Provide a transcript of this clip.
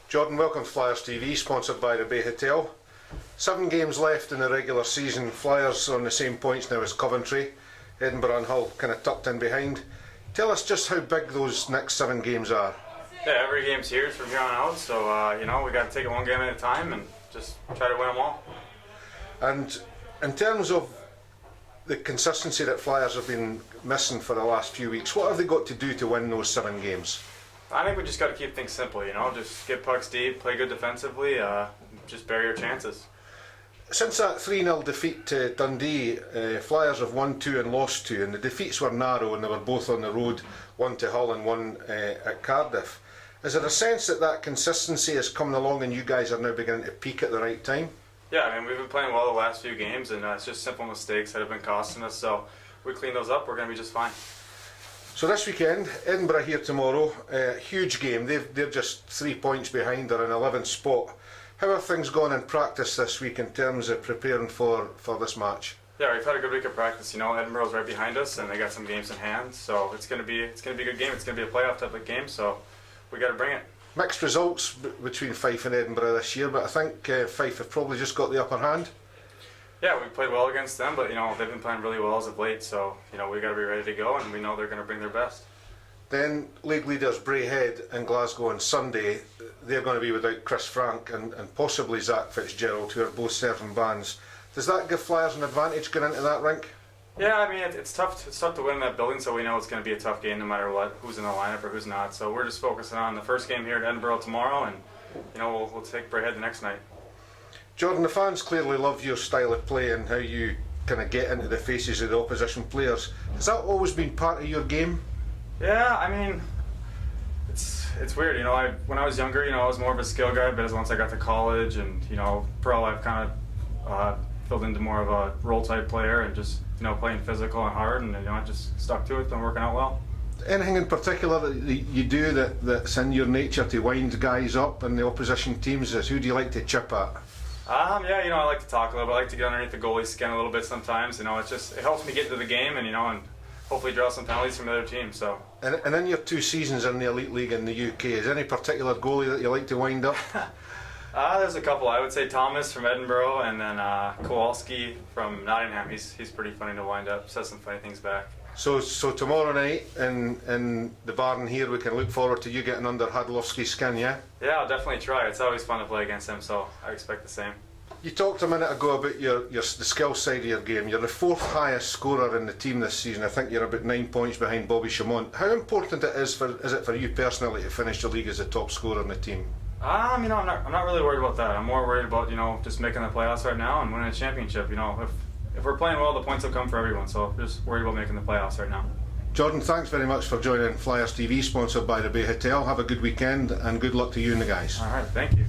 Jordan, welcome to Flyers TV, sponsored by the Braehead. 7 games left in the regular season. Flyers on the same points now as Coventry. Edinburgh and Hull kind of tucked in behind. Tell us just how big those next 7 games are. Yeah, every game's huge from here on out, so we got to take it one game at a time and just try to win them all. And in terms of the consistency that Flyers have been missing for the last few weeks, what have they got to do to win those 7 games? I think we just got to keep things simple, just get pucks deep, play good defensively, just bury your chances. Since that 3-0 defeat to Dundee, Flyers have won 2 and lost 2, and the defeats were narrow and they were both on the road, one to Hull and one at Cardiff. Is there a sense that that consistency is coming along and you guys are now beginning to peak at the right time? Yeah, I mean, we've been playing well the last few games, and it's just simple mistakes that have been costing us, so if we clean those up, we're going to be just fine. So this weekend, Edinburgh here tomorrow, huge game. They're just 3 points behind, they're in 11th spot. How have things gone in practice this week in terms of preparing for this match? Yeah, we've had a good week of practice. Edinburgh's right behind us, and they got some games in hand, so it's going to be a good game. It's going to be a playoff type of game, so we got to bring it. Mixed results between Fife and Edinburgh this year, but I think Fife have probably just got the upper hand. Yeah, we played well against them, but they've been playing really well as of late, so we got to be ready to go, and we know they're going to bring their best. Then league leaders Braehead in Glasgow on Sunday. They're going to be without Chris Frank and possibly Zach Fitzgerald, who are both serving bans. Does that give Flyers an advantage going into that rink? Yeah, I mean, it's tough to win in that building, so we know it's going to be a tough game no matter what, who's in the lineup or who's not. So we're just focusing on the first game here at Edinburgh tomorrow, and we'll take Braehead the next night. Jordan, the fans clearly love your style of play and how you kind of get into the faces of the opposition players. Has that always been part of your game? Yeah, I mean, it's weird. When I was younger, I was more of a skill guy, but once I got to college and pro, I've kind of filled into more of a role type player and just playing physical and hard, and I just stuck to it. Been working out well. Anything in particular that you do that's in your nature to wind guys up in the opposition teams? Who do you like to chip at? Yeah, I like to talk a little bit. I like to get underneath the goalie's skin a little bit sometimes. It helps me get into the game and and hopefully draw some penalties from the other team. So. And in your 2 seasons in the Elite League in the UK, is there any particular goalie that you like to wind up? There's a couple. I would say Thomas from Edinburgh, and then Kowalski from Nottingham. He's pretty funny to wind up. Says some funny things back. So tomorrow night in the barn here, we can look forward to you getting under Hadlowski's skin, yeah? Yeah, I'll definitely try. It's always fun to play against him, so I expect the same. You talked a minute ago about the skill side of your game. You're the 4th highest scorer in the team this season. I think you're about 9 points behind Bobby Chamont. How important is it for you personally to finish the league as the top scorer in the team? I'm not really worried about that. I'm more worried about just making the playoffs right now and winning a championship. If we're playing well, the points will come for everyone. So just worried about making the playoffs right now. Jordan, thanks very much for joining Flyers TV, sponsored by the Braehead. Have a good weekend and good luck to you and the guys. All right, thank you.